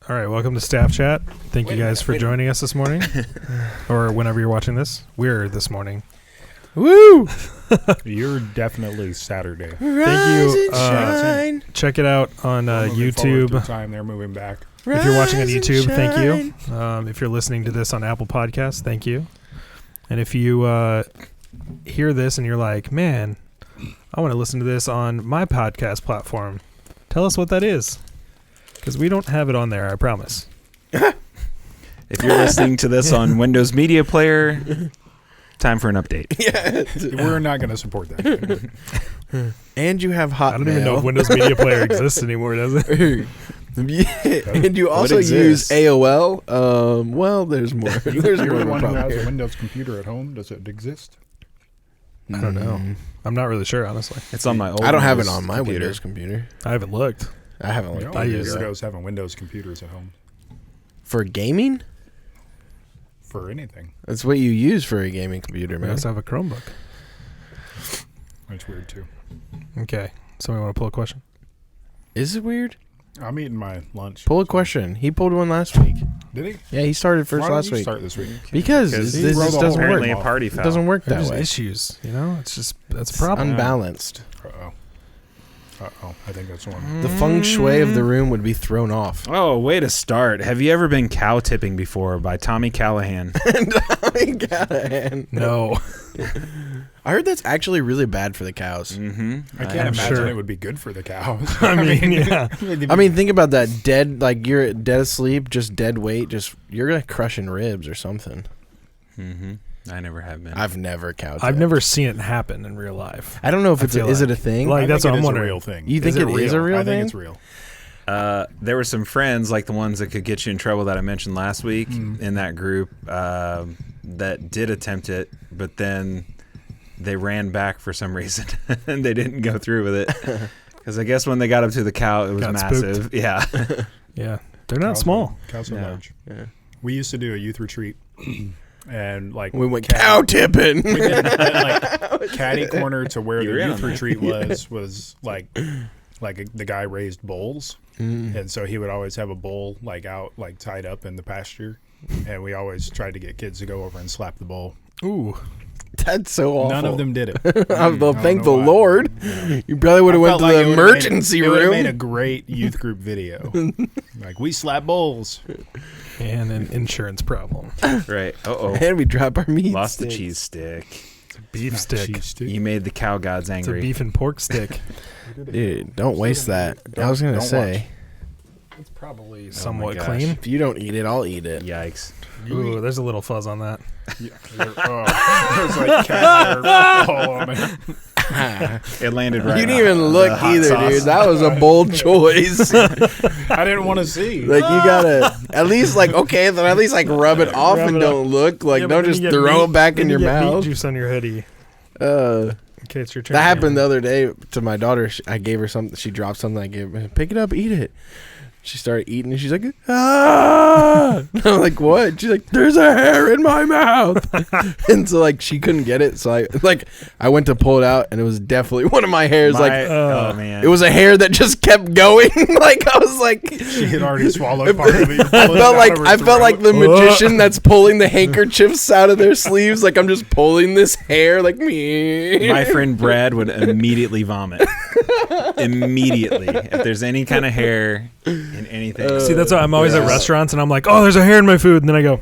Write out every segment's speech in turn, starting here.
All right, welcome to Staff Chat. Thank you guys for joining us this morning, or whenever you're watching this. We're this morning. Woo! You're definitely Saturday. Thank you. Check it out on YouTube. Time they're moving back. If you're watching on YouTube, thank you. If you're listening to this on Apple Podcasts, thank you. And if you hear this and you're like, man, I want to listen to this on my podcast platform, tell us what that is. Because we don't have it on there, I promise. If you're listening to this on Windows Media Player, time for an update. Yeah. We're not going to support that. And you have Hotmail. I don't even know if Windows Media Player exists anymore, does it? Yeah. And you also use AOL. Well, there's more. There's You're more the of a one who problem has a here. Windows computer at home. Does it exist? I don't know. I'm not really sure, honestly. It's on my old I don't have it Windows on my computer. Windows computer. I haven't looked. I haven't looked. I use Weirdos having Windows computers at home For gaming? for anything. That's what you use for a gaming computer, We man. also have a Chromebook. That's weird too. Okay. Somebody want to pull a question? Is it weird? I'm eating my lunch. Pull a question. He pulled one last week. Did he? Yeah, he started first Why don't last you week. start this week? Because Because this he wrote just the doesn't whole work. Apparently a party It foul. doesn't work that There's way. issues, you know? It's just, that's a It's problem. unbalanced. Uh-oh. I think that's the one. The feng shui of the room would be thrown off. Oh, way to start. Have you ever been cow tipping before by Tommy Callahan? No. I heard that's actually really bad for the cows. Mm-hmm. I can't imagine it would be good for the cows. I mean, yeah. I mean, think about that. Dead, like you're dead asleep, just dead weight, just you're like crushing ribs or something. Mm-hmm. I never have been. I've never cow. I've never seen it happen in real life. I don't know if I it's feel is like- it a thing? Like, I that's think what it I'm is wondering. a real thing. You think it is a real I thing? think it's real. There were some friends, like the ones that could get you in trouble that I mentioned last week in that group, that did attempt it, but then they ran back for some reason and they didn't go through with it. Because I guess when they got up to the cow, it was Got massive. Yeah. Yeah. They're not small. Cows are Yeah. large. Yeah. We used to do a youth retreat, and like We went cow tipping. we did, like caddy corner to where You the were in youth on that. retreat was like the guy raised bulls, and so he would always have a bull like out like tied up in the pasture, and we always tried to get kids to go over and slap the bull. Ooh. That's so awful. None of them did it. Well, thank the know why. Lord. You probably would have went to I felt like the it would've emergency made, It would have room. made a great youth group video. Like we slap bulls. And an insurance problem. Right. Uh-oh. And we drop our meat. Lost the sticks. cheese stick. It's a beef stick. Cheese stick. You made the cow gods It's a angry. beef and pork stick. Dude, don't waste that. I was gonna don't say, It's probably somewhat gosh. clean. if you don't eat it, I'll eat it. Yikes. Ooh, there's a little fuzz on that. Yeah, there's like cat hair all on it. It landed right You didn't on even the look hot either, sauce. dude. That was a bold choice. I didn't want to see. Like you gotta at least like okay, then at least like rub it off Rub and it don't look like Yeah, but don't then just you get throw meat- it back then in you your get meat mouth. juice on your hoodie. Okay, it's your turn. That happened the other day to my daughter. I gave her something. She dropped something. I gave her, pick it up, eat it. She started eating and she's like, ah! I'm like, what? She's like, there's a hair in my mouth. And so like she couldn't get it. So I went to pull it out and it was definitely one of my hairs. Oh, man. It was a hair that just kept going. Like I was like, She had already swallowed part of it. I felt like the magician that's pulling the handkerchiefs out of their sleeves. Like I'm just pulling this hair like me. My friend Brad would immediately vomit. Immediately. If there's any kind of hair in anything. See, that's why I'm always Yeah. at restaurants and I'm like, oh, there's a hair in my food. And then I go,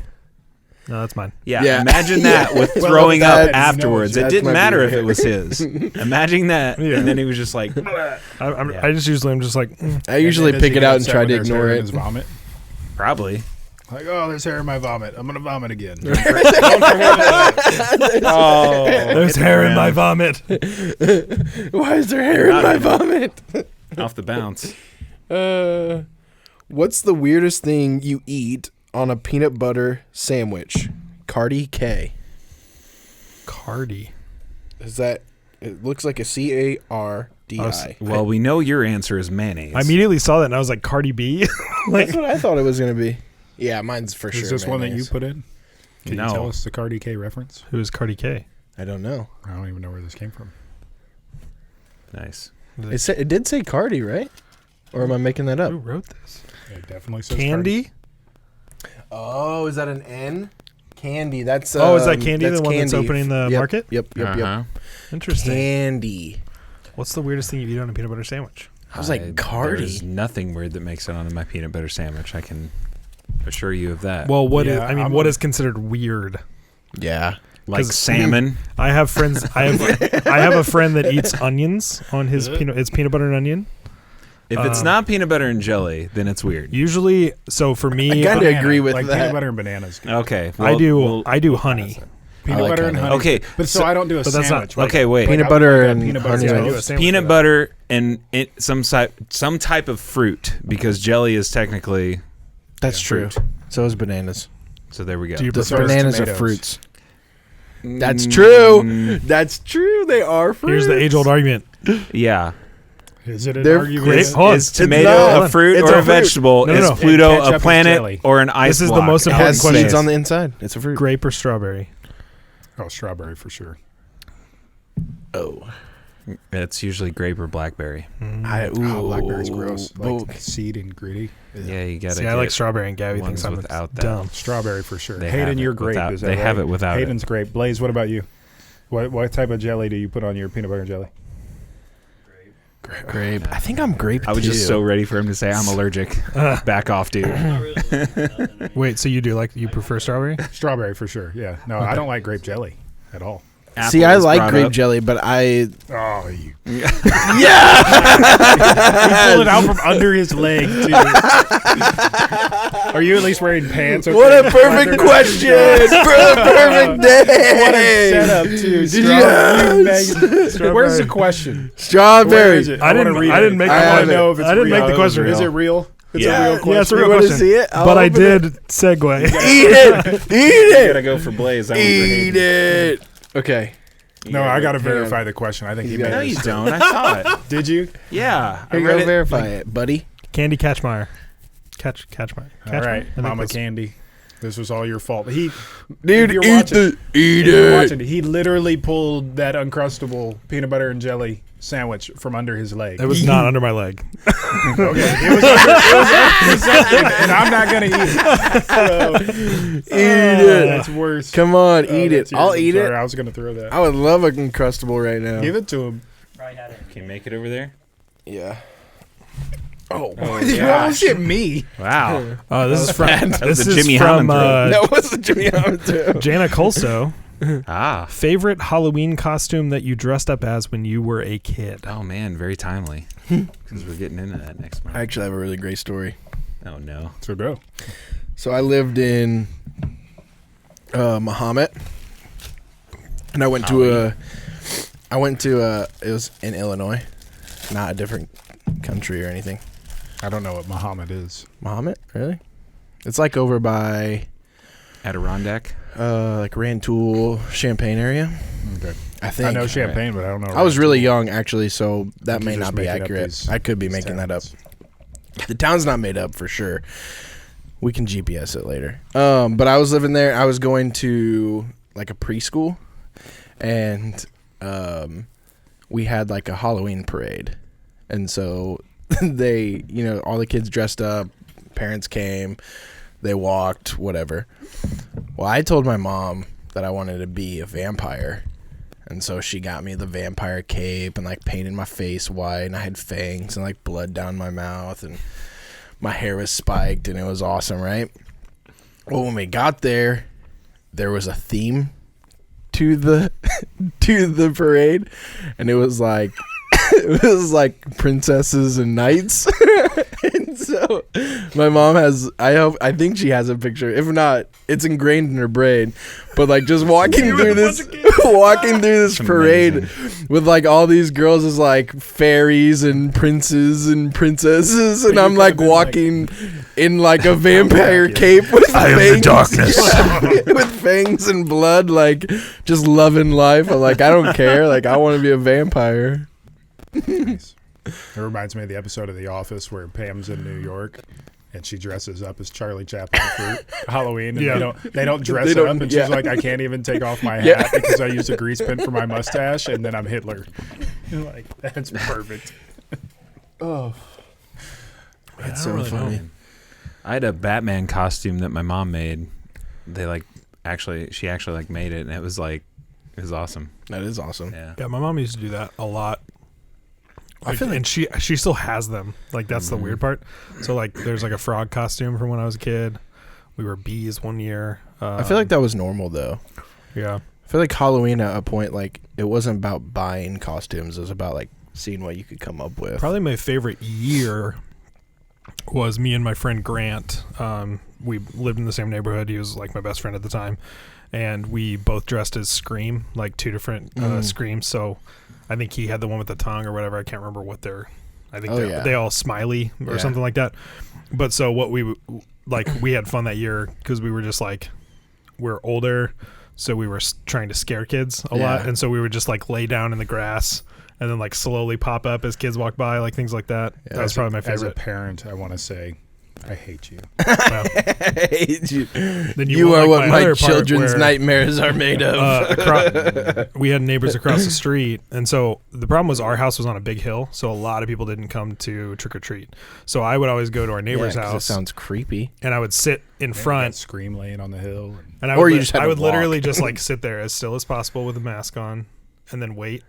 no, that's mine. Yeah, imagine that with Well, throwing that- up afterwards. It that didn't might be matter your if it was his. Imagine that. Yeah. And then he was just like, I just usually am just like, I usually pick it out and try to ignore it. Vomit. probably. Like, oh, there's hair in my vomit. I'm gonna vomit again. Oh, there's hair in my vomit. Why is there hair in my vomit? off the bounce. What's the weirdest thing you eat on a peanut butter sandwich? Cardi K. Cardi. Is that? It looks like a CARDI. Well, we know your answer is mayonnaise. I immediately saw that and I was like, Cardi B? That's what I thought it was gonna be. Yeah, mine's for sure. Is this one that you mayonnaise. put in? Can No. you tell us the Cardi K reference? Who is Cardi K? I don't know. I don't even know where this came from. Nice. It did say Cardi, right? Or am I making that up? Who wrote this? It definitely says Candy? Oh, is that an N? Candy. That's Is that Candy, that's the one that's opening the market? Yep. Interesting. Candy. What's the weirdest thing you've eaten on a peanut butter sandwich? I was like, Cardi. There's nothing weird that makes it onto my peanut butter sandwich. I can assure you of that. Well, what is? Yeah, I mean, what is considered weird? Yeah. Like 'cause salmon. I have friends. I have a friend that eats onions on his peanut. It's peanut butter and onion. If it's not peanut butter and jelly, then it's weird. Usually, so for me, I kinda Banana, agree with like that. peanut butter and bananas. Okay. I do honey. Peanut I like butter and honey. honey. Okay, But so I don't do a but that's not- sandwich. Okay, wait. Peanut I- butter I got and peanut butter honey sandwich. toast. Sandwich peanut for that. butter and some type of fruit, because jelly is technically. That's true. So is bananas. So there we go. Do you The prefer bananas tomatoes. are fruits. That's true. That's true. They are fruits. Here's the age-old argument. Yeah. Is it an They're argument? Wait, hold on. Is tomato not. a fruit It's or a a fruit. vegetable? No, Is no. Pluto And ketchup a is planet jelly. or an ice This is the block? most It important has question. seeds on the inside. It's a fruit. Grape or strawberry? Oh, strawberry for sure. Oh. It's usually grape or blackberry. Oh, blackberry's gross. Like Oh. seed and gritty. Yeah, you gotta. See, get I like strawberry, and Gabby ones thinks I'm without that. dumb. Strawberry for sure. They have Hayden, it your grape. without- Is that they have right? it without it. Hayden's grape. Blaze, what about you? What type of jelly do you put on your peanut butter and jelly? Grape. I think I'm grape. I was just too. so ready for him to say I'm allergic. Back off, dude. Wait, so you prefer strawberry? Strawberry for sure. Yeah. No, I don't like grape jelly at all. See, Apple I was like brought grape up. jelly, but I. Oh, you. Yeah. He pulled it out from under his leg, too. Are you at least wearing pants? Okay? What a perfect question for a perfect day. What a setup, too. Yes. Where's the question? Strawberry. Where is it? I didn't wanna read make it. the I want question. to know if it's I didn't real. make the question. Is it real? It's Yeah. a real question. Yeah, it's a You real wanna question. see it? I'll But I open did segue. Eat it. Eat You gotta it. go for Blaze. I Eat it. Okay. No, I got to Hang on. verify the question. I think he You made got No, it. you don't. I saw it. Did you? Yeah. I Here you read go. it. Verify it, buddy. Candy Catchmeyer. Catchmeyer. All right, Mama Candy. This was all your fault. Dude, If you're eat watching- eat if you're it. watching, he literally pulled that Uncrustable peanut butter and jelly sandwich from under his leg. It was not under my leg. Okay. It was something, and I'm not gonna eat it. So, Eat it. That's worse. Come on, Oh, eat it. that's yours. I'll I'm eat sorry, it. I was gonna throw that. I would love a Uncrustable right now. Give it to him. Can you make it over there? Yeah. Oh, You almost hit me. Wow. This is from this a is Jimmy from Hammond that was a Jimmy Hammond. Jana Colso. Ah. Favorite Halloween costume that you dressed up as when you were a kid? Oh man, very timely. Because we're getting into that next month. I actually have a really great story. Oh no. So go. So I lived in Mahomet, and I went to it was in Illinois, not a different country or anything. I don't know what Muhammad is. Mahomet, really? It's like over by Adirondack. like Rantoul, Champaign area. Okay. I think. I know Champagne, but I don't know. I was really young actually, so that You may just not be making up accurate. these- I could be these making that up. towns. The town's not made up for sure. We can GPS it later. But I was living there. I was going to like a preschool, and we had like a Halloween parade, and so they, all the kids dressed up. Parents came. They walked, whatever. Well, I told my mom that I wanted to be a vampire. And so she got me the vampire cape and like painted my face white, and I had fangs and like blood down my mouth, and my hair was spiked, and it was awesome, right? Well, when we got there, there was a theme to the to the parade, and it was like princesses and knights. And so my mom has, I think she has a picture. If not, it's ingrained in her brain. But like just walking through this parade with like all these girls as like fairies and princes and princesses, and I'm like walking in like a vampire cape with fangs. With fangs and blood, like just loving life. I'm like, I don't care. Like I want to be a vampire. Nice. It reminds me of the episode of The Office where Pam's in New York and she dresses up as Charlie Chaplin for Halloween, and Yeah. they don't dress They her don't- up, and she's yeah. like, I can't even take off my hat Yeah. because I used a grease pen for my mustache, and then I'm Hitler. Like, that's perfect. Oh, I that's don't so really know. funny. I had a Batman costume that my mom made. She actually like made it, and it was awesome. That is awesome. Yeah, my mom used to do that a lot. I feel like and she still has them. Like that's the weird part. So like, there's like a frog costume from when I was a kid. We were bees one year. I feel like that was normal though. Yeah. I feel like Halloween at a point, like it wasn't about buying costumes. It was about like seeing what you could come up with. Probably my favorite year was me and my friend Grant. We lived in the same neighborhood. He was like my best friend at the time. And we both dressed as Scream, like two different Screams. So I think he had the one with the tongue or whatever. I can't remember what I think they all smiley or something like that. But so what we had fun that year because we were just like, we're older. So we were trying to scare kids a lot. And so we would just like lay down in the grass and then like slowly pop up as kids walk by, like things like that. Yeah. That was probably my favorite. As a parent, I want to say, I hate you. I hate you. Then You are what my other part children's where, nightmares are made of. we had neighbors across the street, and so the problem was our house was on a big hill, so a lot of people didn't come to trick or treat. So I would always go to our neighbor's 'cause house. It sounds creepy. And I would sit in front. Scream laying on the hill. And I Or would, you just had I to would walk. literally just like sit there as still as possible with a mask on, and then wait.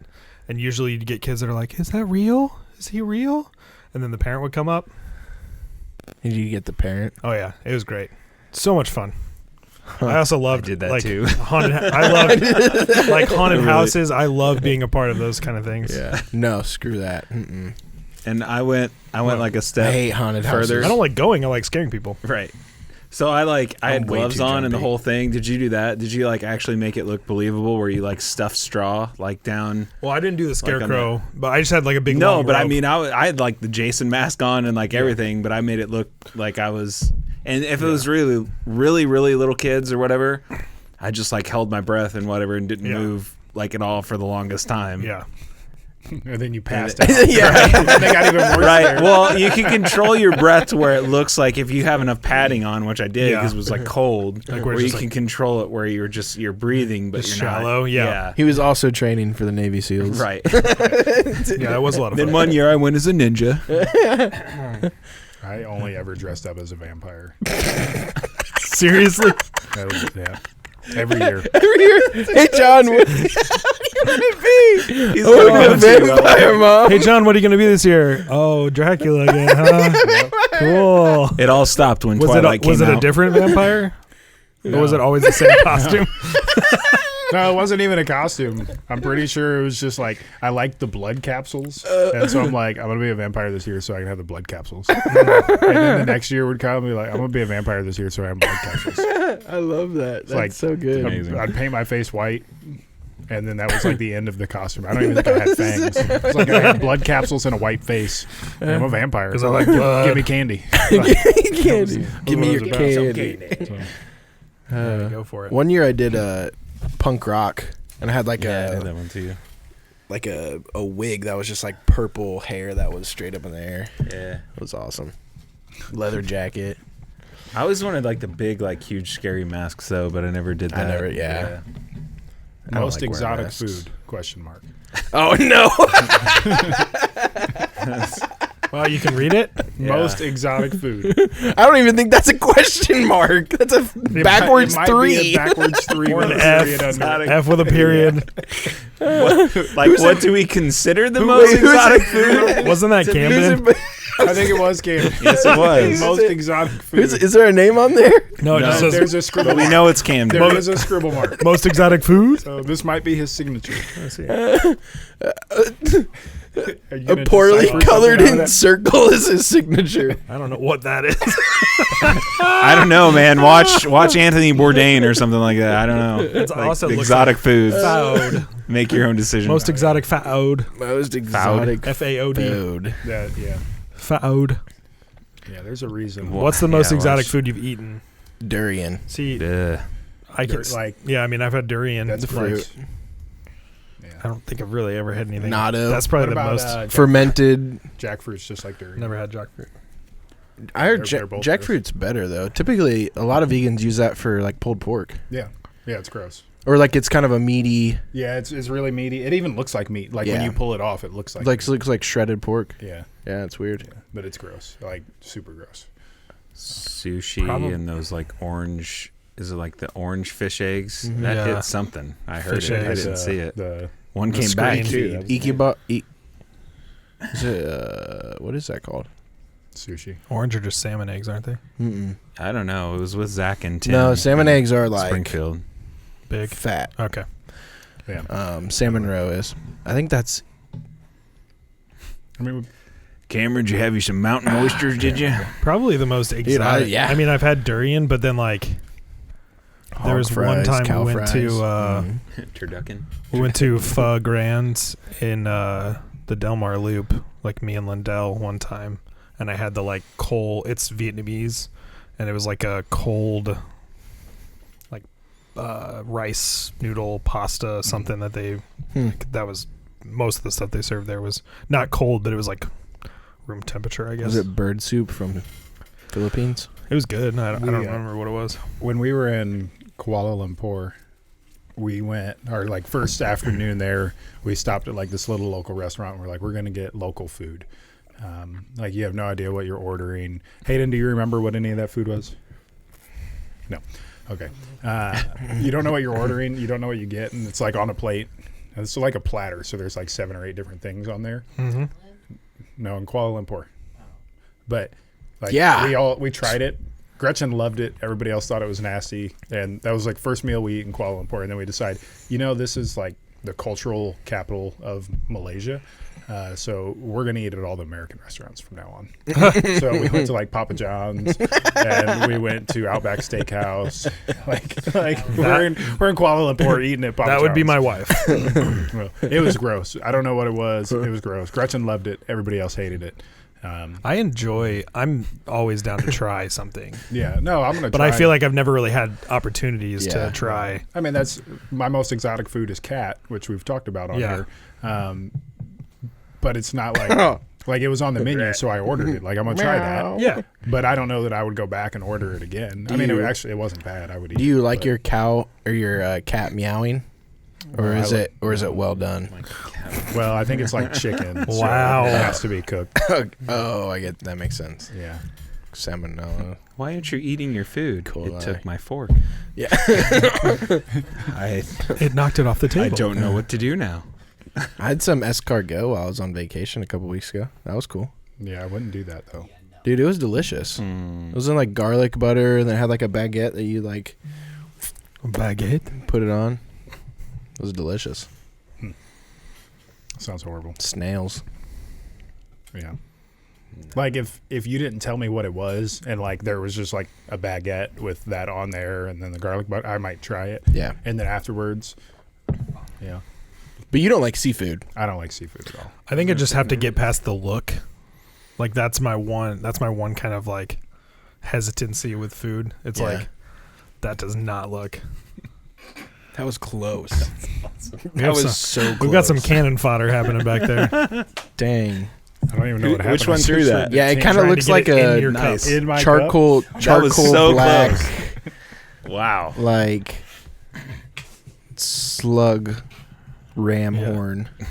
And usually you'd get kids that are like, "Is that real? Is he real?" And then the parent would come up. Did you get the parent? Oh yeah, it was great. So much fun. I also loved did that like too. haunted. I love like haunted houses. I love being a part of those kind of things. Yeah. No, screw that. Mm-mm. And I went like a step I hate haunted further. houses. I don't like going. I like scaring people. Right. So I had way gloves too on and the jumpy. whole thing. Did you do that? Did you like actually make it look believable where you like stuff straw like down? Well, I didn't do the Like on scarecrow, but I just had like a big. No, long but I rope. mean, I had like the Jason mask on and like everything, but I made it look like I was. And if it was really, really, really little kids or whatever, I just like held my breath and whatever and didn't move like at all for the longest time. Yeah. And then you passed out. Yeah. They got even worse. Right. there. Well, you can control your breath to where it looks like if you have enough padding on, which I did because it was like cold, Like where where it's you just can control it where you're breathing, but It's you're shallow, not. yeah. He was also training for the Navy SEAls. Right. Yeah, that was a lot of fun. Then one year I went as a ninja. I only ever dressed up as a vampire. Seriously? That was, yeah. Every year. Every year. Hey, John, what are you going to be? He's Oh, gonna a go to, vampire, Mom. Hey, John, what are you going to be this year? Oh, Dracula again, huh? Cool. It all stopped when Was Twilight came it a out. different vampire? No. Or was it always the same costume? No, it wasn't even a costume. I'm pretty sure it was just like I liked the blood capsules, and so I'm like, I'm gonna be a vampire this year so I can have the blood capsules. And then the next year would come and be like, I'm gonna be a vampire this year so I have blood capsules. I love that. That's like- so good. Amazing. I'd paint my face white, and then that was like the end of the costume. I don't even think I had fangs. It's like I had blood capsules and a white face. And I'm a vampire. 'Cause I like blood. Give me candy. Candy. Give me your What candy. So, Go for it. One year I did punk rock, and I had like Yeah, I did that one too. a wig that was just like purple hair that was straight up in the air. Yeah. It was awesome. Leather jacket. I always wanted like the big, like huge, scary masks though, but I never did that. I never- yeah. I don't most like wearing exotic masks. food? Question mark. Oh no! Well, you can read it. Yeah. Most exotic food. I don't even think that's a question mark. That's a backwards It might three. Be a backwards three Or with an a F. period under it. F with a period. What do we consider the most who's exotic it? food? Wasn't that Camden? I think it was Camden. Yes, it was. Most exotic food. Is there a name on there? No, it No, just says There's a scribble. But we know it's Camden. There is a scribble mark. most exotic food. So this might be his signature. Let's see. Are you A gonna poorly decipher colored something out of in that? circle is his signature. I don't know what that is. I don't know, man. Watch Anthony Bourdain or something like that. I don't know. It's Like also looks exotic foods. Food. Make your own decision. Most exotic food. Most exotic F-A-O-D. food. That, yeah. Food. Yeah, there's a reason. Well, What's the most yeah, exotic watch. food you've eaten? Durian. See, Ugh. I can Like, yeah. I mean, I've had durian. that's like, fruit. I don't think I've really ever had anything. Natto. That's probably What the about most. Fermented. jackfruit's just like durian. Never had jackfruit. I heard They're both jackfruit's better though. Typically, a lot of vegans use that for like pulled pork, Yeah. Yeah, it's gross. or like it's kind of a meaty, Yeah, it's really meaty. It even looks like meat. Like when Yeah. you pull it off, it looks like looks like shredded pork. Yeah. Yeah, it's weird. Yeah. But it's gross. Like super gross. Sushi and those like orange. Is it like the orange fish eggs? Mhm. That Yeah. hit something. I heard Fish it. I eggs, didn't see it. The One the came back screen too. feed. Is it, what is that called? sushi. Orange are just salmon eggs, aren't they? Mm-mm. I don't know. It was with Zach and Tim. No, salmon in eggs are like Springfield. Big. fat. Okay. Yeah. Salmon roe is. I think that's. I mean, Cameron, did you have you some mountain oysters? Did you? Probably the most exotic. yeah. I mean, I've had durian, but then like there was one time cow we went to Mhm. Turducken. we went to Pho Grand in the Delmar Loop, like me and Lindell one time, and I had the like cold. It's Vietnamese, and it was like a cold, like rice noodle pasta, something that they. That was most of the stuff they served there was not cold, but it was like room temperature, I guess. Was it bird soup from Philippines? It was good. I don't remember what it was. when we were in Kuala Lumpur, we went our like first afternoon there. We stopped at like this little local restaurant. And we're like, we're gonna get local food. Like you have no idea what you're ordering. Hayden, do you remember what any of that food was? No. Okay. You don't know what you're ordering. You don't know what you get, and it's like on a plate. And it's like a platter, so there's like 7 or 8 different things on there. Mm-hmm. No, in Kuala Lumpur. But like Yeah. we tried it. Gretchen loved it. Everybody else thought it was nasty. And that was like first meal we eat in Kuala Lumpur. And then we decided, this is like the cultural capital of Malaysia. So we're going to eat at all the American restaurants from now on. So we went to like Papa John's and we went to Outback Steakhouse. We're in Kuala Lumpur eating at Papa John's. That would be my wife. Well, it was gross. I don't know what it was. It was gross. Gretchen loved it. Everybody else hated it. I'm always down to try something. Yeah, no, I'm gonna. But try. I feel like I've never really had opportunities Yeah. to try. I mean, that's my most exotic food is cat, which we've talked about on Yeah. here. But it's not like it was on the menu, so I ordered it. Like I'm gonna try that. Yeah. But I don't know that I would go back and order it again. I mean, it wasn't bad. I would eat. Do you it, like but- your cow or your cat meowing, or Well, is it well done? Well, I think it's like chicken. so Wow. it has to be cooked. Oh, I get that makes sense. Yeah. Salmonella. Why aren't you eating your food? Coli. It took my fork. Yeah. It knocked it off the table. I don't know what to do now. I had some escargot while I was on vacation a couple weeks ago. That was cool. Yeah, I wouldn't do that though. Dude, it was delicious. It was in like garlic butter, and then it had like a baguette that you like Baguette. put it on. It was delicious. Sounds horrible. Snails. Yeah. Like if you didn't tell me what it was and like there was just like a baguette with that on there and then the garlic butter, I might try it. Yeah. And then afterwards, yeah, But you don't like seafood. I don't like seafood at all. I think I just have to get past the look. Like that's my one kind of like hesitancy with food. It's Yeah. like that does not look. That was close. We That have was so close. We've got some cannon fodder happening back there. Dang. I don't even know what happened. Which one threw that? Yeah, it kind of Trying to looks get like it in a your nice. cup. In my charcoal That was so black, close. Wow. like slug ram Yeah. horn cup.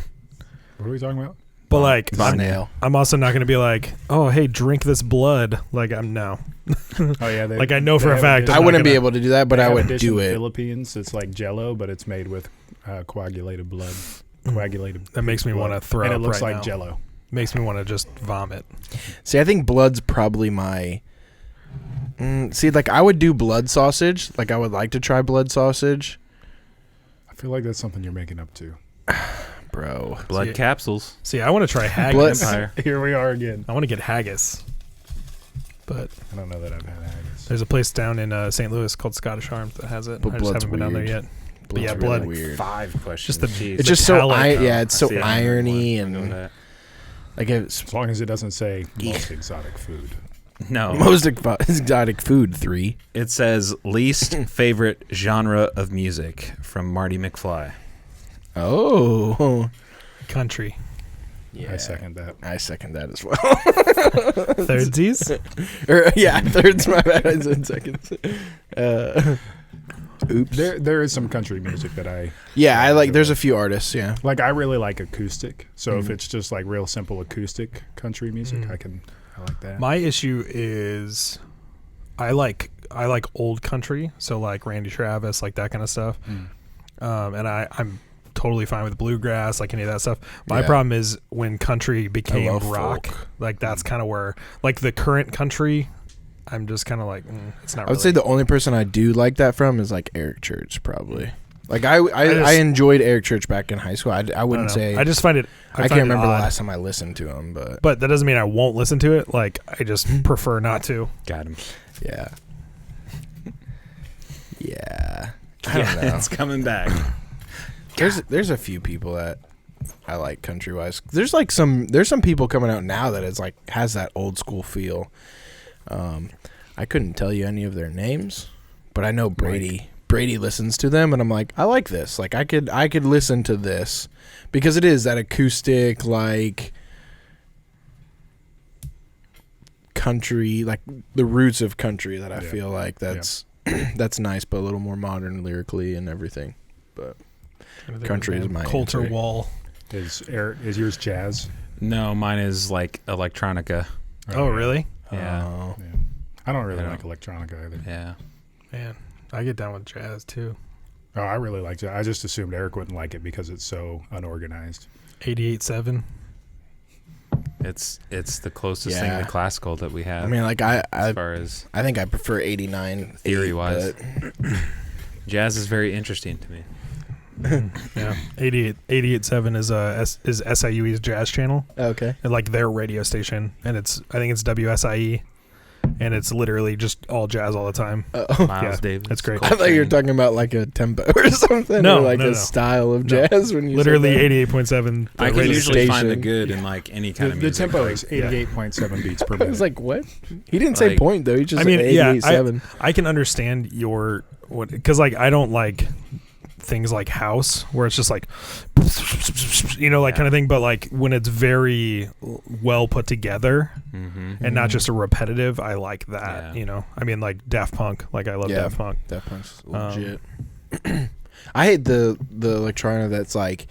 What are we talking about? But like snail. I'm also not going to be like, "Oh, hey, drink this blood." Like I'm no. Oh yeah, Like, I know for a have fact dish- I I'm not wouldn't be gonna- able to do that, but they I have a would dish do in the it. Philippines, it's like Jello, but it's made with coagulated blood. Coagulated. That makes me blood. want to throw and up it looks right like now. Jello. Makes me want to just vomit. See, I think blood's probably my. See, like I would do blood sausage. Like I would like to try blood sausage, I feel like that's something you're making up to. bro. Blood See- capsules. See, I want to try haggis. Blood- Empire. Here we are again. I want to get haggis. But I don't know that I've had haggis. there's a place down in St. Louis called Scottish Arms that has it. But I just blood's haven't been down there weird. yet. Blood's yeah, really blood. weird. 5 questions. Just the- Jeez. It's The just so palate, yeah, it's so I see it. irony I know and that. like it's As long as it doesn't say most exotic food. No. most exotic food 3. It says least favorite genre of music from Marty McFly. Oh, Country. yeah. I second that. I second that as well. Thirdsies? Third's my bad. I said seconds. Oops. There is some country music that I I like. There's a few artists. Yeah. like. I really like acoustic. So if Mhm. it's just like real simple acoustic country music, Mhm. I like that. My issue is I like old country, so like Randy Travis, like that kind of stuff. And I'm totally fine with bluegrass, like any of that stuff. My problem is when country became rock. Folk. Like that's kind of where, like the current country, I'm just kind of like, it's not. I would say the only person I do like that from is like Eric Church, probably. Like I enjoyed Eric Church back in high school. I wouldn't say. I just find it. I can't remember the last time I listened to him, but that doesn't mean I won't listen to it. Like I just prefer not to. Got him. Yeah. Yeah. I don't know. It's coming back. There's a few people that I like country wise. There's some people coming out now that is like has that old school feel. I couldn't tell you any of their names, but I know Brady listens to them, and I'm like, I like this. Like I could listen to this because it is that acoustic like country, like the roots of country that I feel like that's that's nice, but a little more modern lyrically and everything. But country is my Coulter answer. Wall. Is yours jazz? No, mine is like electronica. Oh, really? Yeah. Oh. Yeah. I don't really like electronica either. Yeah. Man, I get down with jazz too. Oh, I really like jazz. I just assumed Eric wouldn't like it because it's so unorganized. 88.7. It's the closest thing to classical that we have. I mean, like as far as I think I prefer 89 theory wise. Jazz is very interesting to me. Yeah, 88.7 is SIUE's jazz channel. Okay. And like their radio station, and I think it's WSIE, and it's literally just all jazz all the time. Miles Davis. That's great. I thought you were talking about like a tempo or something. No, or like no. a style of jazz when you literally said 88.7. I can radio usually station. find the good in like any kind of The music. tempo is 88.7 beats per that. I minute. was like, what? He didn't say Like- point though. He just I mean, said 88.7. I can understand because like I don't like things like house where it's just like like kind of thing, but like when it's very well put together and not just a repetitive, I like that. Yeah. I mean, like Daft Punk, like I love Daft Punk. That punk's legit. I hate the electronica that's like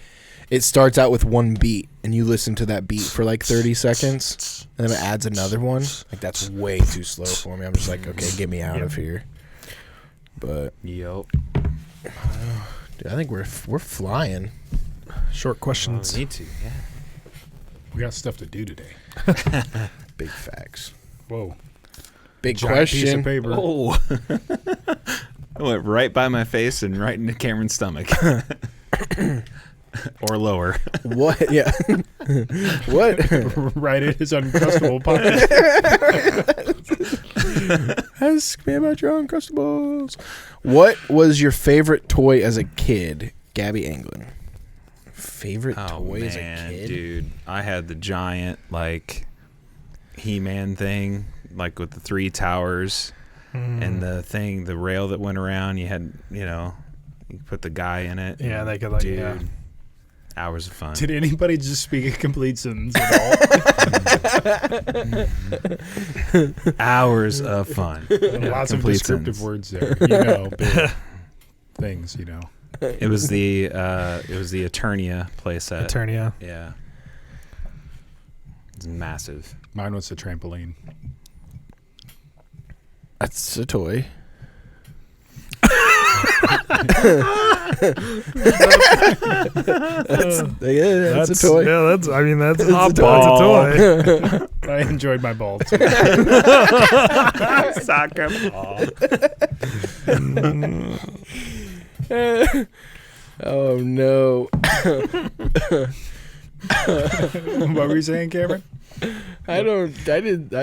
it starts out with one beat and you listen to that beat for like 30 seconds and then it adds another one. Like that's way too slow for me. I'm just like, okay, get me out of here. But Yup. dude, I think we're flying. Short questions. Need to, yeah. we got stuff to do today. Big facts. Whoa. Big Giant piece question. of paper. Oh. I went right by my face and right into Cameron's stomach. Or lower. What? Yeah. What? Right in his uncrustable pocket. Ask me about your Uncrustables. What was your favorite toy as a kid, Gabby Anglin? Favorite toy as a kid? Dude. I had the giant, like, He-Man thing, like with the 3 towers and the rail that went around. You had, you put the guy in it. Yeah, they could like, Dude. Hours of fun. Did anybody just speak a complete sentence at all? Hours of fun. Lots of Complete descriptive sentence. words there. Big things, It was the Eternia playset. Eternia. Yeah. It's massive. Mine was the trampoline. That's a toy. That's a toy. Yeah, that's It's a a toy. I enjoyed my ball too. Soccer ball. Oh no. What were you saying, Cameron? I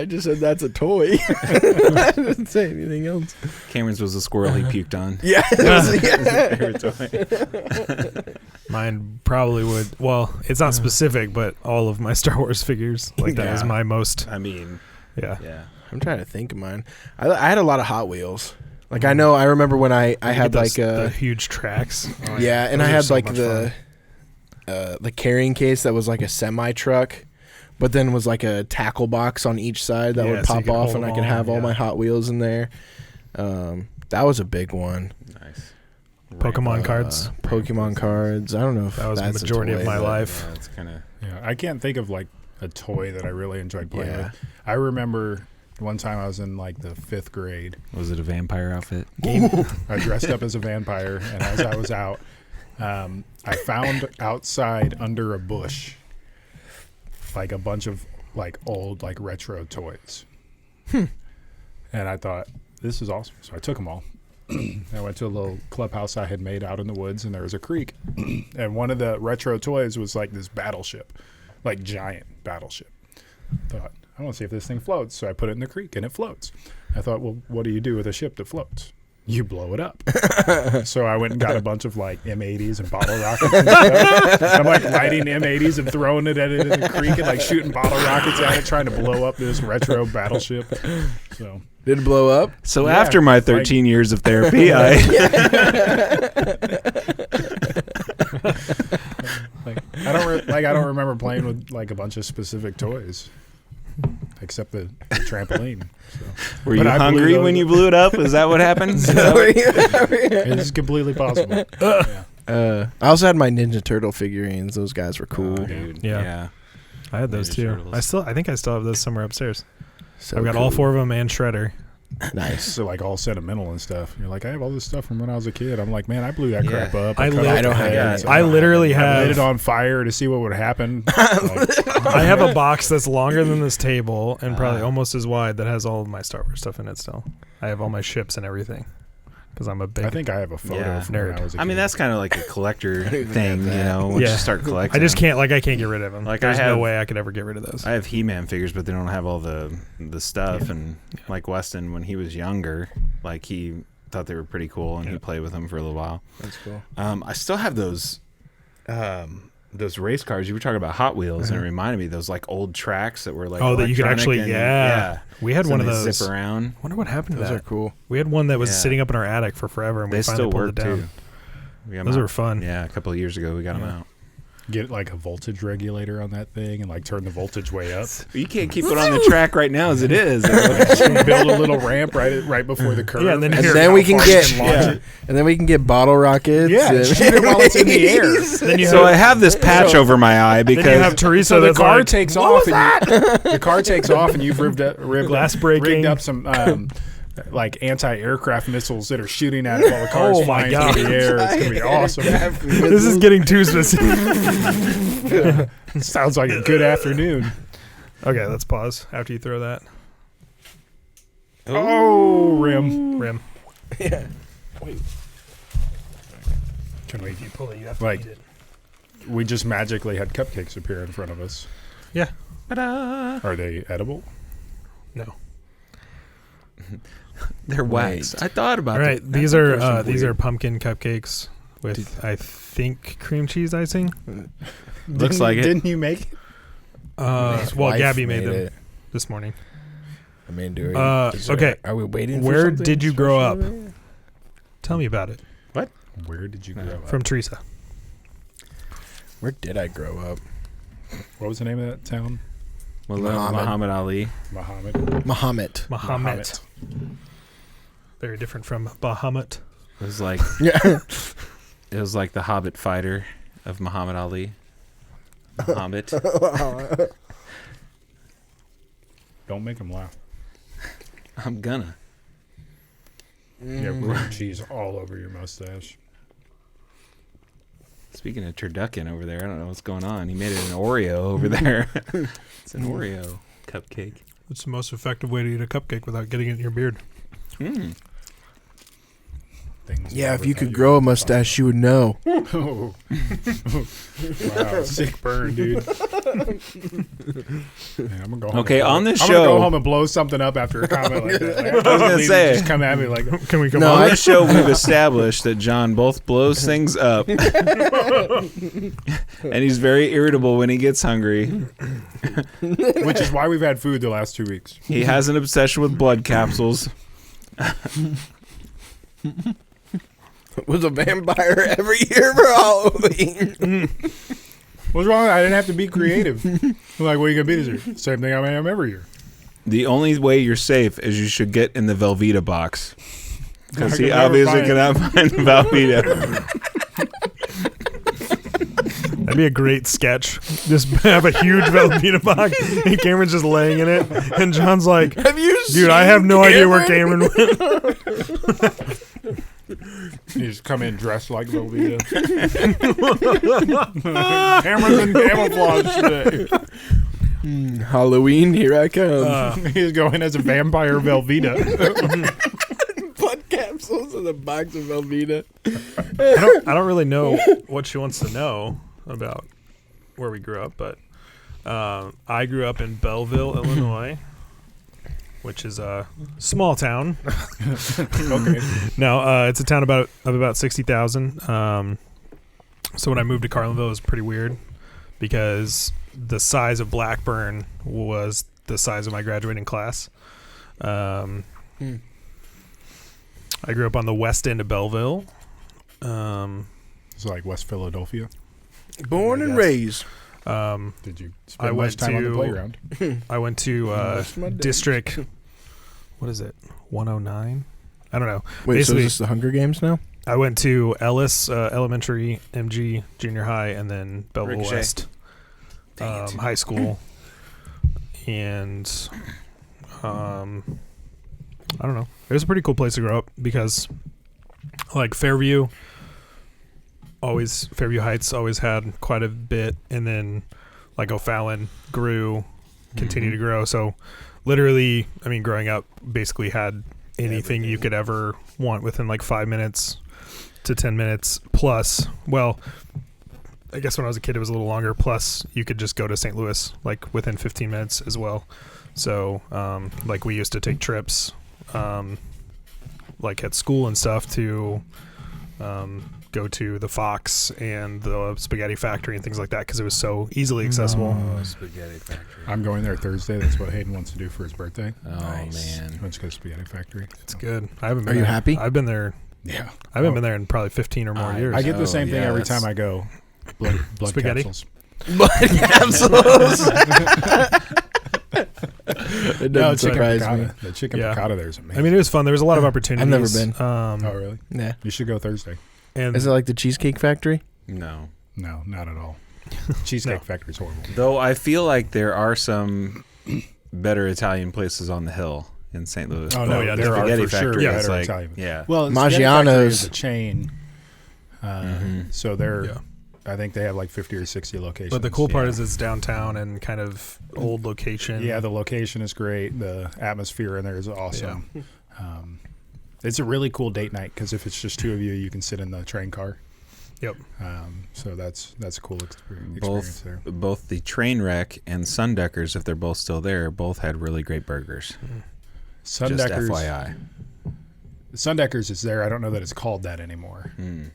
just said that's a toy. I didn't say anything else. Cameron's was a squirrel he puked on. Yeah. Favorite toy. Mine probably would. Well, it's not specific, but all of my Star Wars figures. Like that was my most. I mean, Yeah. I'm trying to think of mine. I had a lot of Hot Wheels. Like I remember when I had like the huge tracks. yeah, and Those I are had so like much the carrying case that was like a semi truck, but then was like a tackle box on each side that Yeah, would so you pop could off, hold and I them could all, have all yeah. my Hot Wheels in there. That was a big one. nice. Pokemon cards. Pokemon cards. I don't know if That was the that's a majority of toy, my but- life. Yeah, it's kind of. Yeah, I can't think of like a toy that I really enjoyed playing Yeah. with. I remember one time I was in like the 5th grade. Was it a vampire outfit? I dressed up as a vampire, and as I was out, I found outside under a bush like a bunch of like old like retro toys. And I thought, this is awesome. So I took them all. I went to a little clubhouse I had made out in the woods, and there was a creek. And one of the retro toys was like this battleship, like giant battleship. Thought, I want to see if this thing floats. So I put it in the creek, and it floats. I thought, well, what do you do with a ship that floats? You blow it up. So I went and got a bunch of like M80s and bottle rockets and stuff. I'm like lighting M80s and throwing it at it in the creek and like shooting bottle rockets at it, trying to blow up this retro battleship. So Did it blow up? So after my 13 years of therapy, I I don't remember playing with like a bunch of specific toys, except the trampoline. So. Were you hungry when you blew it up? Is that what happened? It's completely possible. I also had my Ninja Turtle figurines. Those guys were cool. Oh, dude. Yeah. Yeah. I had those Ninja too. Turtles. I think I still have those somewhere upstairs. So I've got cool. all 4 of them and Shredder. Nice. So like all sentimental and stuff. You're like, I have all this stuff from when I was a kid. I'm like, man, I blew that crap up. I cut li- off I don't the have heads. any. I literally I lit have. it on fire to see what would happen. Like, I have a box that's longer than this table and probably almost as wide that has all of my Star Wars stuff in it still. I have all my ships and everything because I'm a big. I think I have a photo Yeah. from when Nerd. I was a kid. I mean, that's kind of like a collector even thing, have you that. know, once Yeah. you start collecting. I just them. can't get rid of them. Like, There's I no have- way I could ever get rid of those. I have He-Man figures, but they don't have all the stuff. And like Weston, when he was younger, like he thought they were pretty cool, and he played with them for a little while. That's cool. I still have those race cars. You were talking about Hot Wheels, and it reminded me of those like old tracks that were like Oh, that you could electronic actually, and, yeah. We had So one of they those. zip around. I wonder what happened to Those that. are cool. We had one that was Yeah. sitting up in our attic for forever, and we They finally still pulled work it down. too. We got 'em Those out. were fun. Yeah, a couple of years ago we got them Yeah. out. get like a voltage regulator on that thing and like turn the voltage way up. You can't keep it on the track right now as it is. Build a little ramp right before the curve. Yeah, and then And Here, then how we can far you get launch it. and then we can get bottle rockets. Yeah, and- shoot it while it's in the air. Then you So have, I have this patch over my eye because then you have Teresa. So the that's car like, takes off. The car takes off, and you've Glass breaking. rigged up some like anti-aircraft missiles that are shooting at it while the car's Oh my flying God. through the air. It's gonna be awesome. This is getting too specific. Sounds like a good afternoon. Okay, let's pause after you throw that Oh, rim. rim. Yeah. Can we? You pull it, you have to Like- eat it. We just magically had cupcakes appear in front of us. Yeah. Ta-da! Are they edible? No. They're waxed. I thought about All right, it. these That's are gross and these are weird. pumpkin cupcakes with I think cream cheese icing. Looks like it. Didn't you make it? His Well, wife Gabby made them it. this morning. I mean, do we, Okay. Are we waiting? Where for something did you grow up? special? Tell me about it. Where did you grow up? From Teresa. Where did I grow up? What was the name of that town? Muhammad Ali. Muhammad. Muhammad. Very different from Bahamut. It was like Yeah. it was like the Hobbit fighter of Muhammad Ali. Muhammad. Don't make him laugh. I'm gonna. You have cream cheese all over your mustache. Speaking of turducken over there, I don't know what's going on. He made it an Oreo over there. It's an Oreo cupcake. It's the most effective way to eat a cupcake without getting it in your beard. Mm. Things Yeah, if never you thought could would grow a find. mustache, you would know. Oh. Wow, sick burn, dude. Man, I'm gonna go home Okay, and on this I'm gonna go show- home and blow something up after a comment like that. Like, I was gonna say. just come at me like, Can we come No, on? On this show, we've established that John both blows things up, and he's very irritable when he gets hungry. which is why we've had food the last 2 weeks. He has an obsession with blood capsules. Was a vampire every year for Halloween. What's wrong? I didn't have to be creative. I'm like, what are you gonna be this year? Same thing I am every year. The only way you're safe is you should get in the Velveeta box. Because I he can never obviously find it. cannot find Velveeta. That'd be a great sketch. Just have a huge Velveeta box, and Cameron's just laying in it, and John's like, Have you "Dude, I have no idea where Cameron went." You just come in dressed like Velveeta. Cameron's in camouflage today. Halloween, here I come. He's going as a vampire Velveeta. Blood capsules in a box of Velveeta. I don't really know what she wants to know about where we grew up, but I grew up in Belleville, Illinois, which is a small town. Okay. No, it's a town of about 60,000. So when I moved to Carlinville, it was pretty weird because the size of Blackburn was the size of my graduating class. I grew up on the west end of Belleville. It's like West Philadelphia. Born and raised. Did you spend much time on the playground? I went to Most of my days. District, what is it, 109? I don't know. Wait, Basically, so is this the Hunger Games now? I went to Ellis Elementary, MG Junior High, and then Belleville Ricochet. West High School. And I don't know. It was a pretty cool place to grow up because, like, Fairview Heights always had quite a bit, and then like O'Fallon continued to grow. So literally, I mean, growing up basically had anything you could ever want within like 5 minutes to 10 minutes plus. Well, I guess when I was a kid it was a little longer, plus you could just go to St. Louis like within 15 minutes as well. So like we used to take trips like at school and stuff to go to the Fox and the Spaghetti Factory and things like that because it was so easily accessible. Oh, Spaghetti Factory. I'm going there Thursday. That's what Hayden wants to do for his birthday. Oh, Nice. man. Let's go to Spaghetti Factory. It's good. I haven't been Are you there. happy? I've been there. Yeah. I haven't been there in probably 15 or more years. I get the Oh, same thing yeah, every that's- time I go. Blood Spaghetti? capsules. Blood capsules. It No, doesn't chicken surprise piccata. me. The chicken Yeah. piccata there is amazing. I mean, it was fun. There was a lot of opportunities. never been. Oh, really? Yeah. You should go Thursday. And Is it like the Cheesecake Factory? No. No, not at all. Cheesecake No. Factory's horrible. Though I feel like there are some better Italian places on the hill in St. Louis. Oh, Oh, no, yeah, there are Spaghetti for sure Factory is better like, Italian. yeah. Well, Spaghetti Factory Maggiano's. is a chain. So they're, Yeah. I think they have like 50 or 60 locations. but the cool part Yeah. is it's downtown and kind of old location. Yeah, the location is great. The atmosphere in there is awesome. It's a really cool date night because if it's just two of you, you can sit in the train car. Yep. So that's a cool experience there. Both the Trainwreck and Sundeckers, if they're both still there, both had really great burgers. Just Sundeckers, FYI. Sundeckers is there. I don't know that it's called that anymore. Mm.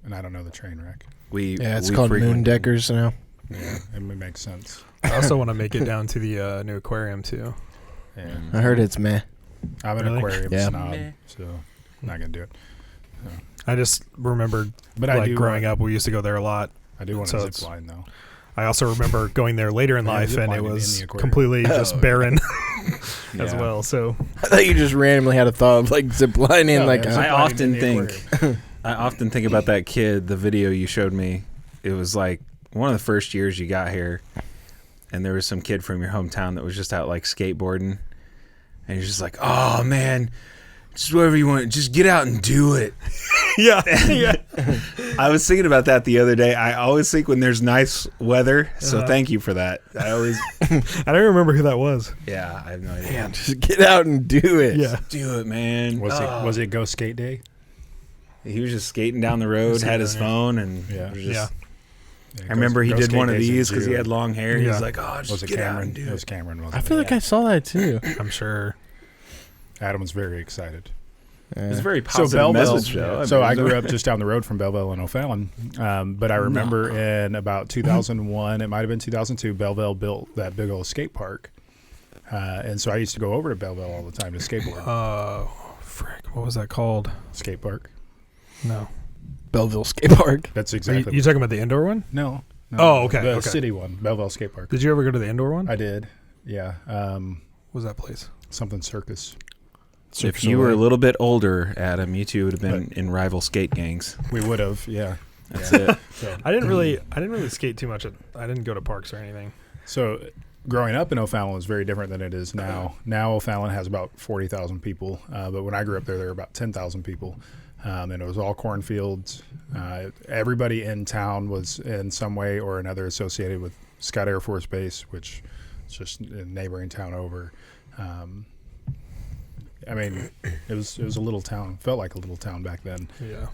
And I don't know the train wreck. Yeah, it's we called frequent- Moondeckers now. Yeah, it makes sense. I also want to make it down to the new aquarium too. Yeah, I heard it's meh. I'm an Really? aquarium Yeah. snob, Meh. so I'm not gonna do it. I just remember But I like do growing want, up, we used to go there a lot. I do want so a it's- zip line though. I also remember going there later in Yeah, life, zip and it lining in was the aquarium. completely just Oh, barren as Yeah. well. So I thought you just randomly had a thought of like zip lining. No, like yeah, a- zip I lining often in the think- aquarium. I often think about that kid, the video you showed me. It was like one of the first years you got here, and there was some kid from your hometown that was just out like skateboarding. And you're just like, oh, man, just whatever you want. Just get out and do it. yeah, yeah. I was thinking about that the other day. I always think when there's nice weather, so thank you for that. I always, I don't remember who that was. yeah, I have no idea. Man, just get out and do it. Yeah, Do it, man. Was it Go Skate Day? He was just skating down the road, had his phone, and Yeah. was just, yeah. Yeah, I remember he Go did Skate one of Day's in these because he June. had long hair. He Yeah. was like, oh, Was just it get out Cameron? and do It was it. Cameron. Wasn't I it? feel like I saw that too. I'm sure. Adam was very excited. It's a very So positive Belleville. message, though. So I grew up just down the road from Belleville and O'Fallon. But I remember in about 2001, it might have been 2002, Belleville built that big old skate park. And so I used to go over to Belleville all the time to skateboard. Frick, what was that called? Skate park. No. Belleville Skate Park. That's Are exactly. you talking about the indoor one? No. Oh, okay, The okay. city one, Belleville Skate Park. Did you ever go to the indoor one? I did. Yeah. What was that place? Something circus. If you were a little bit older, Adam, you two would have been in rival skate gangs. We would have. Yeah. That's it. So, I didn't really skate too much. I didn't go to parks or anything. so growing up in O'Fallon was very different than it is now. Now O'Fallon has about 40,000 people, but when I grew up there were about 10,000 people, and it was all cornfields. Everybody in town was in some way or another associated with Scott Air Force Base, which is just a neighboring town over. I mean, it was a little town. Felt like a little town back then. Yeah.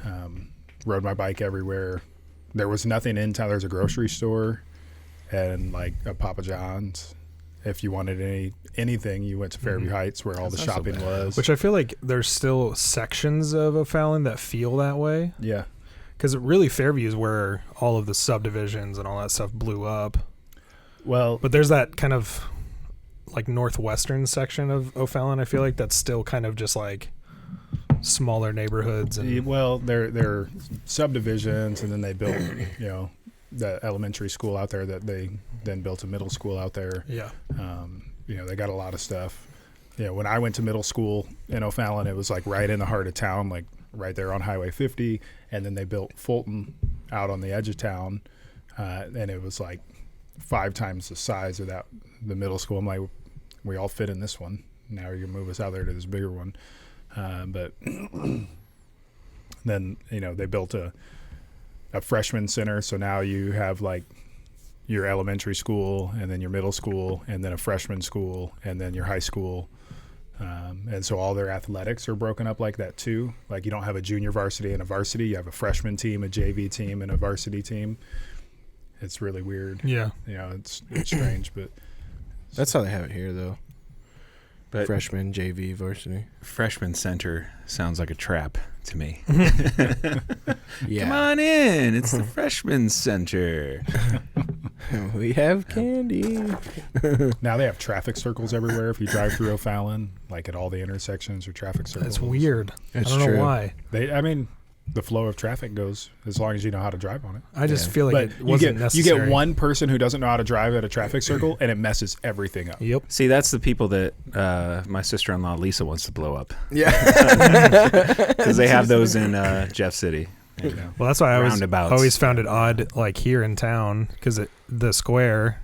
Rode my bike everywhere. There was nothing in town. There's a grocery store and like a Papa John's. If you wanted anything, you went to Fairview Heights where all the That's not so shopping bad. was. Which I feel like there's still sections of O'Fallon that feel that way. Yeah. Because really Fairview is where all of the subdivisions and all that stuff blew up. Well, But there's that kind of like northwestern section of O'Fallon, I feel like that's still kind of just like smaller neighborhoods. And they're subdivisions, and then they built, the elementary school out there that they then built a middle school out there. yeah. They got a lot of stuff. When I went to middle school in O'Fallon, it was like right in the heart of town, like right there on Highway 50. And then they built Fulton out on the edge of town, and it was like 5 times the size of the middle school. I'm like, we all fit in this one. Now you're gonna move us out there to this bigger one. But then they built a freshman center, so now you have like your elementary school, and then your middle school, and then a freshman school, and then your high school. And so all their athletics are broken up like that too. Like you don't have a junior varsity and a varsity. You have a freshman team, a JV team, and a varsity team. It's really weird. Yeah. It's strange, but That's how they have it here, though. But Freshman, JV, varsity. freshman center sounds like a trap to me. Yeah. Come on in. It's the freshman center. We have candy. now they have traffic circles everywhere. If you drive through O'Fallon, like at all the intersections or traffic circles. That's weird. That's I don't true. know why. The flow of traffic goes as long as you know how to drive on it. I just Yeah. feel like But it wasn't you necessary. get one person who doesn't know how to drive at a traffic circle, and it messes everything up. Yep. See, that's the people that my sister-in-law Lisa wants to blow up Yeah. because they have those in Jeff City. Well, that's why I Roundabouts. always found it odd, like here in town, because the square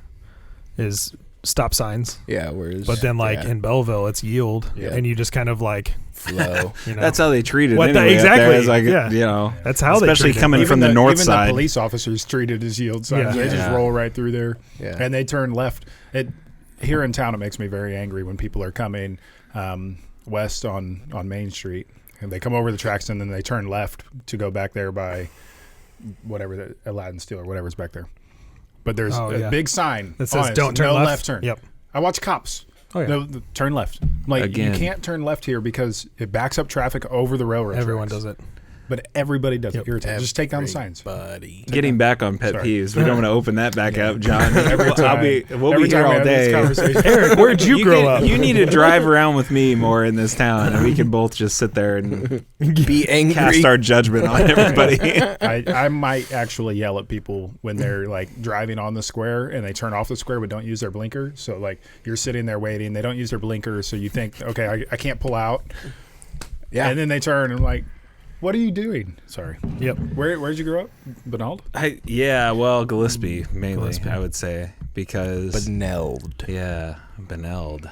is stop signs, Yeah, whereas. but then like yeah, in Belleville, it's yield, Yeah. and you just kind of like, flow. That's how they treat it. What the- anyway, up there. exactly, It's like, yeah. That's how they especially treat it. coming from the north even side. the police officers treat it as yield signs. Yeah. They just Yeah. roll right through there, Yeah. and they turn left. Here in town, it makes me very angry when people are coming west on Main Street, and they come over the tracks and then they turn left to go back there by whatever the Aladdin Steel or whatever's back there. But there's a big sign that says on it, "Don't turn no left." left turn. Yep. I watch cops. Oh yeah. No, turn left. I'm like, Again. you can't turn left here because it backs up traffic over the railroad. Everyone tracks. does it. But everybody does Yep. it. Irritating. Just take down the signs. Buddy. Getting back on pet Sorry. peeves, we don't want to open that back up, John. Every time. We'll Every be here time we all have this day. conversation. Eric, where'd you grow up? You need to drive around with me more in this town, and we can both just sit there and Be angry. cast our judgment on everybody. I might actually yell at people when they're like driving on the square and they turn off the square but don't use their blinker. So like you're sitting there waiting, they don't use their blinker, so you think, okay, I can't pull out. Yeah. And then they turn and I'm like, what are you doing? Sorry. Yep. Where'd you grow up? Benald? Gillespie mainly, Gillespie. I would say, because Beneld. Beneld.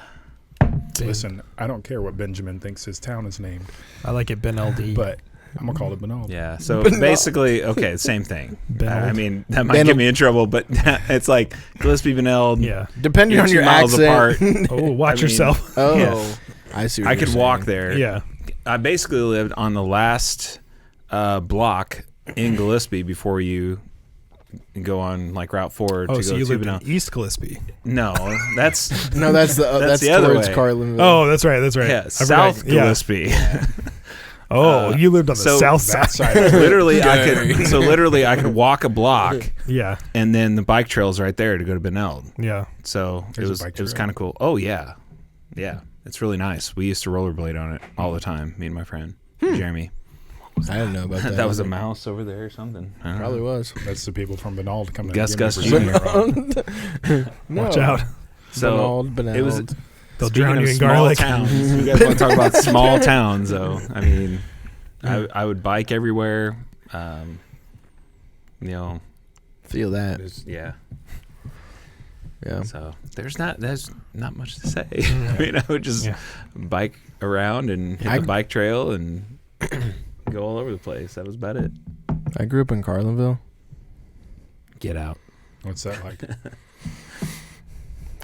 Listen, I don't care what Benjamin thinks his town is named, I like it, Ben LD. but I'm gonna call it Benald. Yeah, so Beneld. basically, okay, same thing. Beneld. I mean, that might get me in trouble, but it's like Gillespie, Beneld. yeah. Depending You're on 2 your miles accent. Oh, watch I mean, yourself. Oh. Yeah. I see what I you're could walk saying. there. Yeah. I basically lived on the last block in Gillespie before you go on like Route 4 Oh, to so go you to lived Beneld. in East Gillespie. No, that's No, that's That's the other towards way. Carlinville. Oh, that's right. That's right. yeah, I South forgot. Yeah. Gillespie. Oh, you lived on the so south That side. side. literally, Dang. I could walk a block, Yeah. and then the bike trail's right there to go to Beneld. Yeah. So There's a it bike was trail. kind of cool. Oh yeah, it's really nice. We used to rollerblade on it all the time. Me and my friend Jeremy. I didn't know about that. That was a mouse over there or something. I don't know. Probably was. That's the people from Benald coming. Gus to give me Gus for saying it wrong. Watch out. So Benald. it was. They'll Speaking drown of you in small garlic. towns, you guys want to talk about small towns, though? I mean, I would bike everywhere. Feel that. Yeah. Yeah. So there's not much to say. I mean, I would just bike around and hit the bike trail and go all over the place. That was about it. I grew up in Carlinville. Get out. What's that like?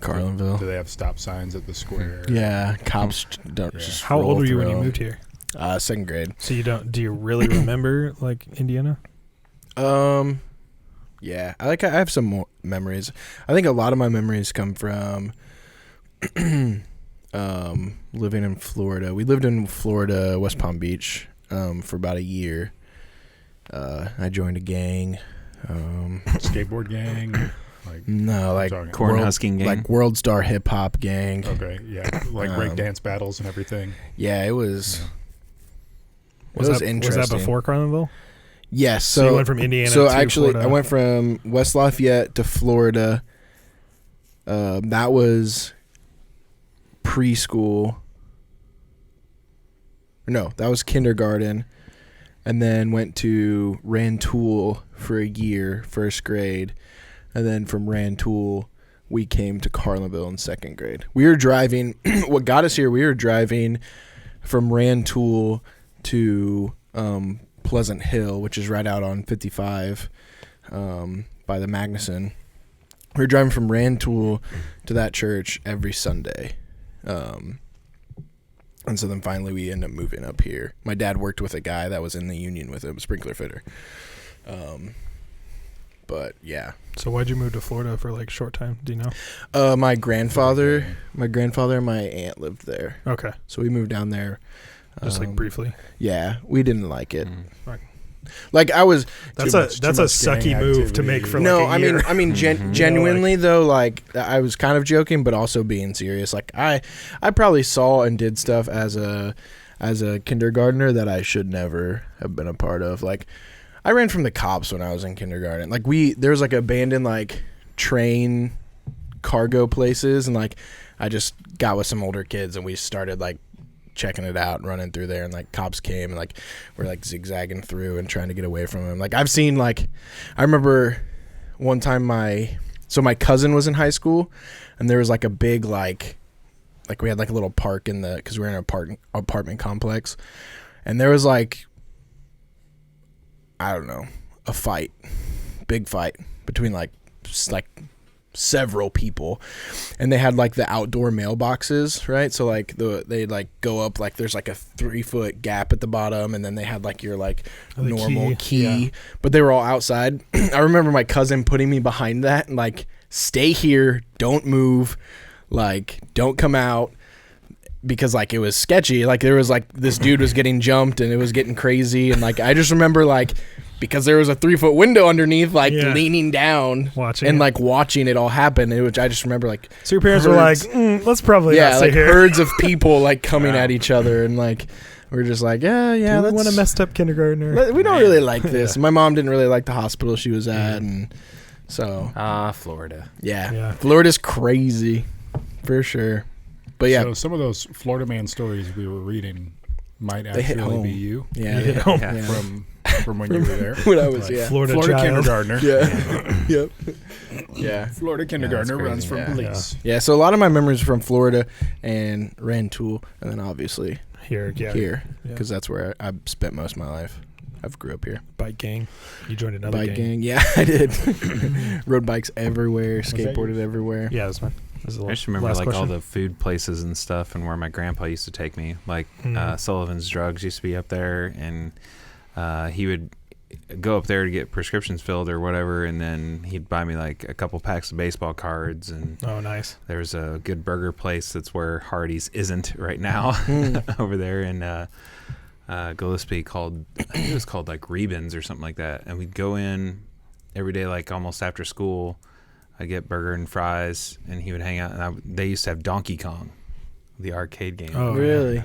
Carlinville. Do they have stop signs at the square? Yeah, cops don't just. How old were you when you through. moved here? Second grade. So do you really remember like Indiana? Yeah, I have some more memories. I think a lot of my memories come from living in Florida. We lived in Florida, West Palm Beach, for about a year. I joined a gang. Skateboard gang? Cornhusking gang? Like World Star Hip Hop gang. Okay, yeah. Like break dance battles and everything. Yeah, it was... Yeah. Was interesting. Was that before Carlinville? Yes. So you went from Indiana to Florida. I went from West Lafayette to Florida. That was preschool. No, that was kindergarten. And then went to Rantoul for a year, first grade. And then from Rantoul, we came to Carlinville in second grade. We were driving. What got us here, we were driving from Rantoul to Pleasant Hill, which is right out on 55 by the Magnuson. We were driving from Rantoul to that church every Sunday. And so then finally we ended up moving up here. My dad worked with a guy that was in the union with him, a sprinkler fitter. But yeah. So why'd you move to Florida for like a short time? Do you know? My grandfather and my aunt lived there. Okay. So we moved down there. Just like briefly. Yeah, we didn't like it. Right. Like I was. That's a sucky move to make for like a year. I mean, genuinely though, like I was kind of joking, but also being serious. Like I probably saw and did stuff as a kindergartner that I should never have been a part of. Like I ran from the cops when I was in kindergarten. Like there was like abandoned like train cargo places, and like I just got with some older kids and we started like checking it out and running through there, and like cops came and like we're like zigzagging through and trying to get away from them. Like I've seen like I remember one time my cousin was in high school and there was like a big like we had like a little park in the because we're in an apartment complex, and there was like I don't know a big fight between like several people, and they had like the outdoor mailboxes, right? So like they like go up, like there's like a 3-foot gap at the bottom, and then they had like your like normal key. But they were all outside. I remember my cousin putting me behind that and like, stay here, don't move, like don't come out, because like it was sketchy. Like there was like this dude was getting jumped and it was getting crazy, and like I just remember like because there was a 3-foot window underneath, like leaning down watching it all happen. Which I just remember like. So your parents were like, let's probably not stay like here. herds of people like coming at each other, and like we're just like, we want a messed up kindergartner. We don't really like this. My mom didn't really like the hospital she was at, and so Florida. Yeah, Florida's crazy for sure. But yeah, so some of those Florida man stories we were reading might actually be you. Yeah. From when you were there. When I was Florida kindergartner. Yeah. Yep. Yeah. Florida kindergartner runs from police. Yeah. So a lot of my memories are from Florida and Rantoul, and then obviously here, because that's where I spent most of my life. I've grew up here. Bike gang. You joined another gang. Yeah, I did. Rode bikes everywhere, skateboarded everywhere. Yeah, that's mine. I just remember like all the food places and stuff, and where my grandpa used to take me. Like Sullivan's Drugs used to be up there, and he would go up there to get prescriptions filled or whatever, and then he'd buy me like a couple packs of baseball cards. And oh, nice. There's a good burger place that's where Hardee's isn't right now over there in Gillespie called, I think it was called like Rebens or something like that. And we'd go in every day, like almost after school. I'd get burger and fries, and he would hang out. And they used to have Donkey Kong, the arcade game. Oh, really?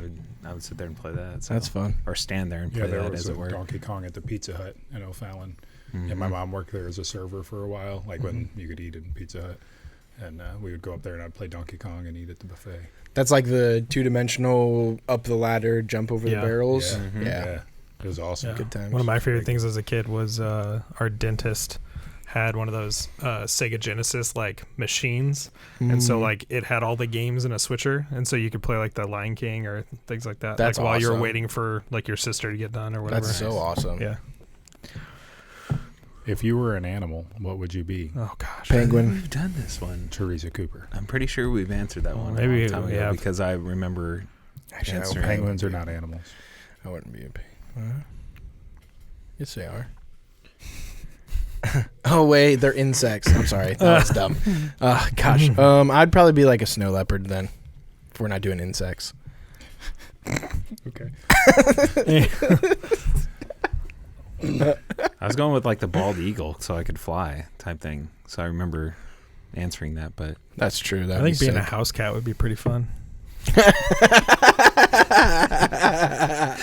I would sit there and play that. So. That's fun. Or stand there and play that as it were. Donkey Kong at the Pizza Hut in O'Fallon. Mm-hmm. And my mom worked there as a server for a while, like when you could eat in Pizza Hut. And we would go up there and I'd play Donkey Kong and eat at the buffet. That's like the 2-dimensional up the ladder, jump over the barrels. Yeah. Mm-hmm. Yeah. It was awesome. Yeah. Good times. One of my favorite things as a kid was our dentist had one of those Sega Genesis like machines, and so like it had all the games in a switcher, and so you could play like the Lion King or things like that. That's like while you were awesome. waiting for like your sister to get done or whatever. That's so awesome. Yeah. If you were an animal, what would you be? Oh gosh. Penguin. We've done this one. Teresa Cooper. I'm pretty sure we've answered that one. Maybe a long time we ago have. because I remember Actually, answering. Penguins are not animals. I wouldn't be a penguin. Yes, they are. Oh wait, they're insects. I'm sorry, that was dumb. Gosh, I'd probably be like a snow leopard then, if we're not doing insects. Okay. I was going with like the bald eagle, so I could fly type thing. So I remember answering that, but That's true. I That'd think be being a sick. house cat would be pretty fun. You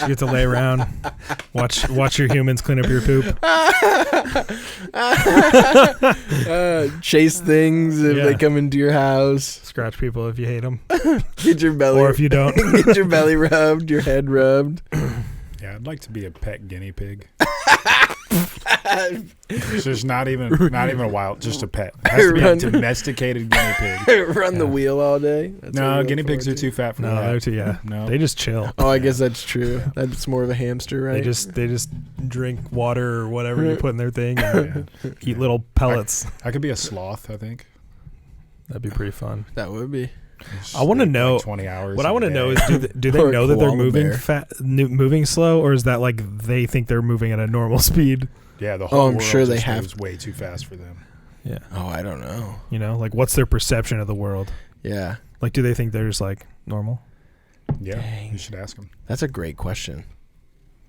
get to lay around, watch your humans clean up your poop. Chase things if Yeah. they come into your house. Scratch people if you hate them, Get your belly, or if you don't. get your belly rubbed, your head rubbed. Yeah, I'd like to be a pet guinea pig. It's just not even a wild, just a pet. It has to be a Run. domesticated guinea pig. Run the wheel all day. That's what No, you guinea look pigs are forward to. too fat for No, that. they're too. Yeah, No. they just chill. Oh, I guess that's true. That's more of a hamster, right? They just drink water or whatever you put in their thing and eat little pellets. I could be a sloth, I think. That'd be pretty fun. That would be. Just I wanna sleep, know- 20 hours. What I a want to day. know is do they Or a know that they're koala moving bear. moving slow, or is that like they think they're moving at a normal speed? Yeah, the whole I'm world sure they just have- moves way too fast for them. Yeah, Oh, I don't know. you know, like what's their perception of the world? Yeah, Like, do they think they're just like normal? Yeah, Dang. you should ask them. that's a great question.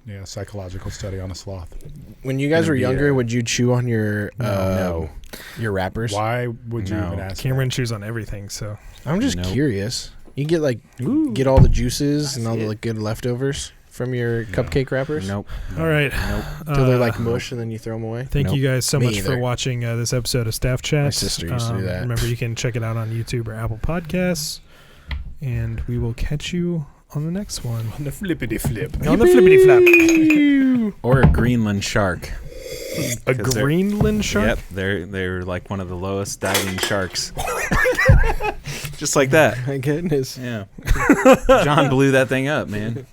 Yeah, psychological study on a sloth. When you guys Gonna were be younger, a- would you chew on your No. your wrappers? Why would you No. even ask? Cameron chews on everything, so I'm just Nope. curious. You get like Ooh. get all the juices and I all see the it. like, good leftovers from your cupcake wrappers. Nope. all right. Till they're like mush and then you throw them away. Thank Nope. you guys so Me much for either. watching this episode of Staff Chat. My sister used to do that. Remember, you can check it out on YouTube or Apple Podcasts, and we will catch you on the next one. On the flippity flip. On the flippity flap. Or a Greenland shark. A 'Cause they're- Greenland shark? Yep, they're like one of the lowest diving sharks. Just like that. My goodness. Yeah. John blew that thing up, man.